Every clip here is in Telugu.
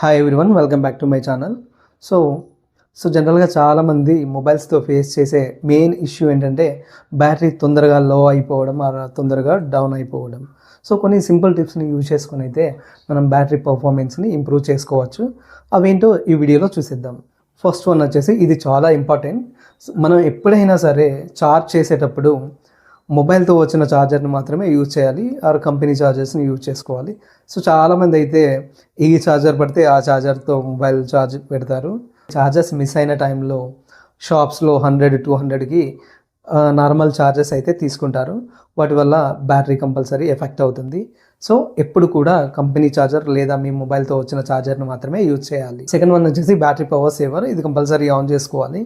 Hi everyone, welcome back to my channel. So జనరల్గా చాలామంది మొబైల్స్తో ఫేస్ చేసే మెయిన్ ఇష్యూ ఏంటంటే బ్యాటరీ తొందరగా లో అయిపోవడం, తొందరగా డౌన్ అయిపోవడం. సో కొన్ని సింపుల్ టిప్స్ని యూజ్ చేసుకుని అయితే మనం బ్యాటరీ పర్ఫార్మెన్స్ని ఇంప్రూవ్ చేసుకోవచ్చు. అవేంటో ఈ వీడియోలో చూసిద్దాం. ఫస్ట్ వన్ వచ్చేసి, ఇది చాలా ఇంపార్టెంట్. మనం ఎప్పుడైనా సరే ఛార్జ్ చేసేటప్పుడు మొబైల్తో వచ్చిన ఛార్జర్ని మాత్రమే యూజ్ చేయాలి, ఆర్ కంపెనీ ఛార్జర్స్ని యూజ్ చేసుకోవాలి. సో చాలామంది అయితే ఈ ఛార్జర్ పడితే ఆ ఛార్జర్తో మొబైల్ ఛార్జ్ పెడతారు. ఛార్జర్స్ మిస్ అయిన టైంలో షాప్స్లో 100-200కి నార్మల్ ఛార్జెస్ అయితే తీసుకుంటారు. వాటి వల్ల బ్యాటరీ కంపల్సరీ ఎఫెక్ట్ అవుతుంది. సో ఎప్పుడు కూడా కంపెనీ ఛార్జర్ లేదా మీ మొబైల్తో వచ్చిన ఛార్జర్ని మాత్రమే యూజ్ చేయాలి. సెకండ్ వన్ వచ్చేసి బ్యాటరీ పవర్ సేవర్. ఇది కంపల్సరీ ఆన్ చేసుకోవాలి.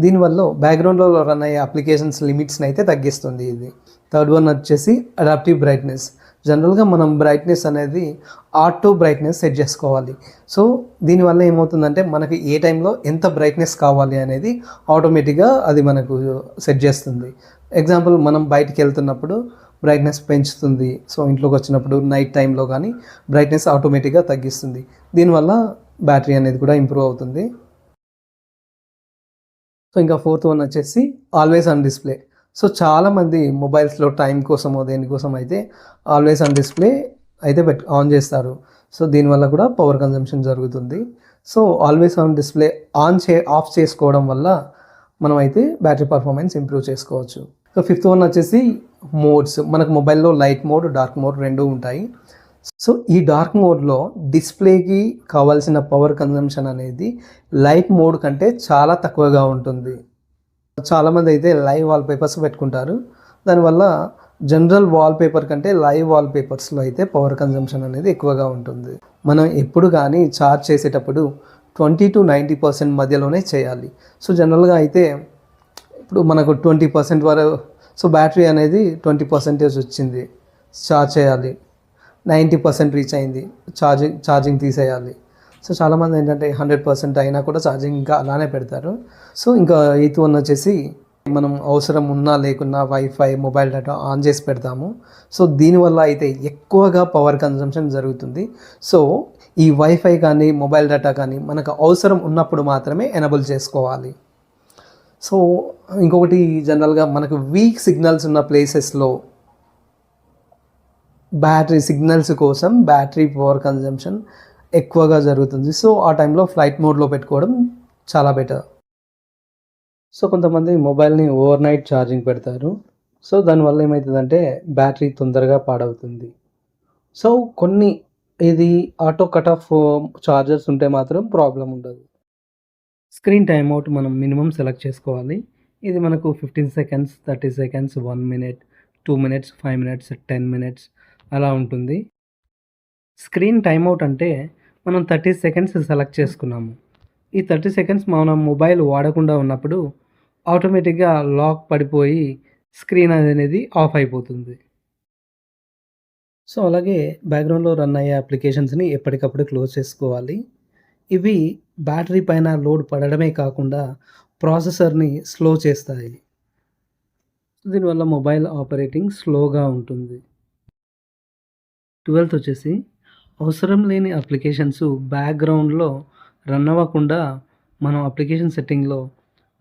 దీనివల్ల బ్యాక్గ్రౌండ్లో రన్ అయ్యే అప్లికేషన్స్ లిమిట్స్ని అయితే తగ్గిస్తుంది ఇది. థర్డ్ వన్ వచ్చేసి అడాప్టివ్ బ్రైట్నెస్. జనరల్గా మనం బ్రైట్నెస్ అనేది ఆటో బ్రైట్నెస్ సెట్ చేసుకోవాలి. సో దీనివల్ల ఏమవుతుందంటే మనకి ఏ టైంలో ఎంత బ్రైట్నెస్ కావాలి అనేది ఆటోమేటిక్గా అది మనకు సెట్ చేస్తుంది. ఎగ్జాంపుల్, మనం బయటికి వెళ్తున్నప్పుడు బ్రైట్నెస్ పెంచుతుంది. సో ఇంట్లోకి వచ్చినప్పుడు నైట్ టైంలో కానీ బ్రైట్నెస్ ఆటోమేటిక్గా తగ్గిస్తుంది. దీనివల్ల బ్యాటరీ అనేది కూడా ఇంప్రూవ్ అవుతుంది. సో ఇంకా ఫోర్త్ వన్ వచ్చేసి ఆల్వేస్ ఆన్ డిస్ప్లే. సో చాలామంది మొబైల్స్లో టైం కోసమో దేనికోసం అయితే ఆల్వేస్ ఆన్ డిస్ప్లే అయితే ఆన్ చేస్తారు. సో దీనివల్ల కూడా పవర్ కన్జంప్షన్ జరుగుతుంది. So always on display of చేసుకోవడం వల్ల మనం అయితే బ్యాటరీ పర్ఫార్మెన్స్ ఇంప్రూవ్ చేసుకోవచ్చు. సో ఫిఫ్త్ వన్ వచ్చేసి మోడ్స్. మనకు మొబైల్లో లైట్ మోడ్, డార్క్ మోడ్ రెండు ఉంటాయి. సో ఈ డార్క్ మోడ్లో డిస్ప్లేకి కావాల్సిన పవర్ కన్జంప్షన్ అనేది లైట్ మోడ్ కంటే చాలా తక్కువగా ఉంటుంది. చాలామంది అయితే లైవ్ వాల్పేపర్స్ పెట్టుకుంటారు. దానివల్ల జనరల్ వాల్పేపర్ కంటే లైవ్ వాల్పేపర్స్లో అయితే పవర్ కన్జంప్షన్ అనేది ఎక్కువగా ఉంటుంది. మనం ఎప్పుడు కానీ ఛార్జ్ చేసేటప్పుడు 20-90% మధ్యలోనే చేయాలి. సో జనరల్గా అయితే ఇప్పుడు మనకు 20% వరకు, సో బ్యాటరీ అనేది 20% వచ్చింది, ఛార్జ్ చేయాలి. 90% రీచ్ అయింది, ఛార్జింగ్ తీసేయాలి. సో చాలామంది ఏంటంటే 100% అయినా కూడా ఛార్జింగ్ ఇంకా అలానే పెడతారు. సో ఇంకా ఎయిత్ వన్ వచ్చేసి, మనం అవసరం ఉన్నా లేకున్నా వైఫై, మొబైల్ డేటా ఆన్ చేసి పెడతాము. సో దీనివల్ల అయితే ఎక్కువగా పవర్ కన్జంప్షన్ జరుగుతుంది. సో ఈ వైఫై కానీ మొబైల్ డేటా కానీ మనకు అవసరం ఉన్నప్పుడు మాత్రమే ఎనేబుల్ చేసుకోవాలి. సో ఇంకొకటి, జనరల్గా మనకు వీక్ సిగ్నల్స్ ఉన్న ప్లేసెస్లో బ్యాటరీ సిగ్నల్స్ కోసం బ్యాటరీ పవర్ కన్జంప్షన్ ఎక్కువగా జరుగుతుంది. సో ఆ టైంలో ఫ్లైట్ మోడ్లో పెట్టుకోవడం చాలా బెటర్. సో కొంతమంది మొబైల్ని ఓవర్ నైట్ ఛార్జింగ్ పెడతారు. సో దానివల్ల ఏమవుతుందంటే బ్యాటరీ తొందరగా పాడవుతుంది. సో కొన్ని ఇది ఆటో కట్ ఆఫ్ ఛార్జర్స్ ఉంటే మాత్రం ప్రాబ్లం ఉండదు. స్క్రీన్ టైమ్ అవుట్ మనం మినిమం సెలెక్ట్ చేసుకోవాలి. ఇది మనకు 15 seconds, 30 seconds, 1 minute, 2 minutes, 5 minutes, 10 minutes అలా ఉంటుంది. స్క్రీన్ టైమ్అవుట్ అంటే మనం 30 seconds సెలెక్ట్ చేసుకున్నాము. ఈ 30 seconds మనం మొబైల్ వాడకుండా ఉన్నప్పుడు ఆటోమేటిక్గా లాక్ పడిపోయి స్క్రీన్ అనేది ఆఫ్ అయిపోతుంది. సో అలాగే బ్యాక్గ్రౌండ్లో రన్ అయ్యే అప్లికేషన్స్ని ఎప్పటికప్పుడు క్లోజ్ చేసుకోవాలి. ఇవి బ్యాటరీ పైన లోడ్ పడడమే కాకుండా ప్రాసెసర్ని స్లో చేస్తాయి. దీనివల్ల మొబైల్ ఆపరేటింగ్ స్లోగా ఉంటుంది. 12th వచ్చేసి, అవసరం లేని అప్లికేషన్స్ బ్యాక్గ్రౌండ్లో రన్ అవ్వకుండా మనం అప్లికేషన్ సెట్టింగ్లో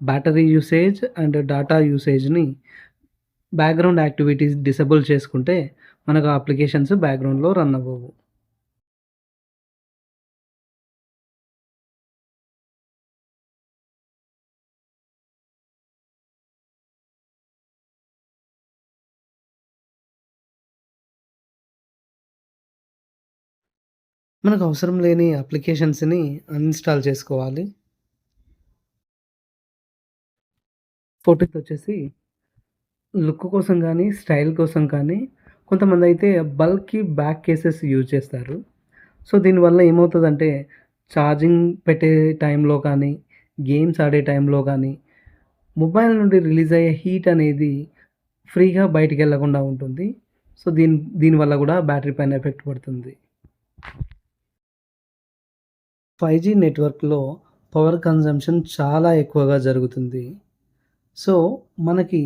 బ్యాటరీ యూసేజ్ అండ్ డేటా యూసేజ్ని బ్యాక్గ్రౌండ్ యాక్టివిటీస్ డిసేబుల్ చేసుకుంటే మనకు ఆ అప్లికేషన్స్ బ్యాక్గ్రౌండ్లో రన్ అవ్వవు. మనకు అవసరం లేని అప్లికేషన్స్ని అన్ఇన్స్టాల్ చేసుకోవాలి. 14th వచ్చేసి, లుక్ కోసం కానీ స్టైల్ కోసం కానీ కొంతమంది అయితే బల్కీ బ్యాక్ కేసెస్ యూజ్ చేస్తారు. సో దీనివల్ల ఏమవుతుందంటే ఛార్జింగ్ పెట్టే టైంలో కానీ, గేమ్స్ ఆడే టైంలో కానీ మొబైల్ నుండి రిలీజ్ అయ్యే హీట్ అనేది ఫ్రీగా బయటికి వెళ్ళకుండా ఉంటుంది. సో దీనివల్ల కూడా బ్యాటరీ పైన ఎఫెక్ట్ పడుతుంది. 5G నెట్వర్క్లో పవర్ కన్జంప్షన్ చాలా ఎక్కువగా జరుగుతుంది. సో మనకి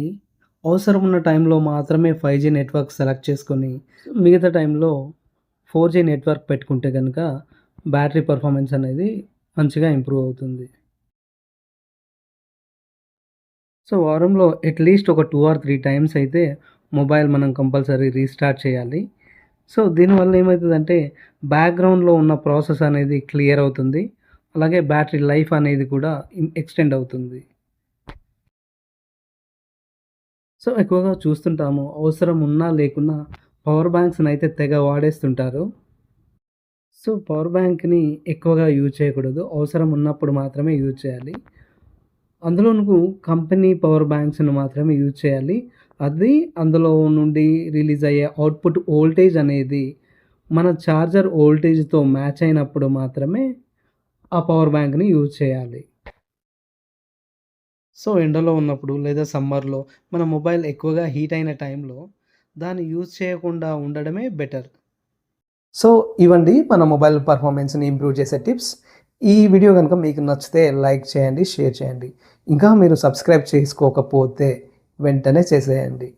అవసరం ఉన్న టైంలో మాత్రమే 5G నెట్వర్క్ సెలెక్ట్ చేసుకొని మిగతా టైంలో 4G నెట్వర్క్ పెట్టుకుంటే కనుక బ్యాటరీ పర్ఫార్మెన్స్ అనేది మంచిగా ఇంప్రూవ్ అవుతుంది. సో, వారంలో అట్‌లీస్ట్ ఒక 2 ఆర్ 3 టైమ్స్ అయితే మొబైల్ మనం కంపల్సరీ రీస్టార్ట్ చేయాలి. సో, దీనివల్ల ఏమైతదంటే బ్యాక్‌గ్రౌండ్‌లో ఉన్న ప్రాసెస్ అనేది క్లియర్ అవుతుంది. అలాగే బ్యాటరీ లైఫ్ అనేది కూడా ఎక్స్‌టెండ్ అవుతుంది. సో, ఎక్కువగా చూస్తుంటాము అవసరం ఉన్నా లేకున్నా పవర్ బ్యాంక్స్‌నయితే తెగ వాడేస్తుంటారు. సో, పవర్ బ్యాంక్‌ని ఎక్కువగా యూజ్ చేయకూడదు. అవసరం ఉన్నప్పుడు మాత్రమే యూజ్ చేయాలి. అందులోను కంపెనీ పవర్ బ్యాంక్స్‌ని మాత్రమే యూజ్ చేయాలి. అది అందులో నుండి రిలీజ్ అయ్యే అవుట్‌పుట్ వోల్టేజ్ అనేది మన చార్జర్ వోల్టేజ్‌తో మ్యాచ్ అయినప్పుడు మాత్రమే ఆ పవర్ బ్యాంక్‌ని యూజ్ చేయాలి. సో, ఎండలో ఉన్నప్పుడు లేదా సమ్మర్‌లో మన మొబైల్ ఎక్కువగా హీట్ అయిన టైంలో దాన్ని యూజ్ చేయకుండా ఉండడమే బెటర్. సో, ఇవండి మన మొబైల్ పర్ఫార్మెన్స్‌ని ఇంప్రూవ్ చేసే టిప్స్. ఈ వీడియో గనుక మీకు నచ్చితే లైక్ చేయండి, షేర్ చేయండి. ఇంకా మీరు సబ్స్క్రైబ్ చేసుకోకపోతే వెంటనే చేసేయండి.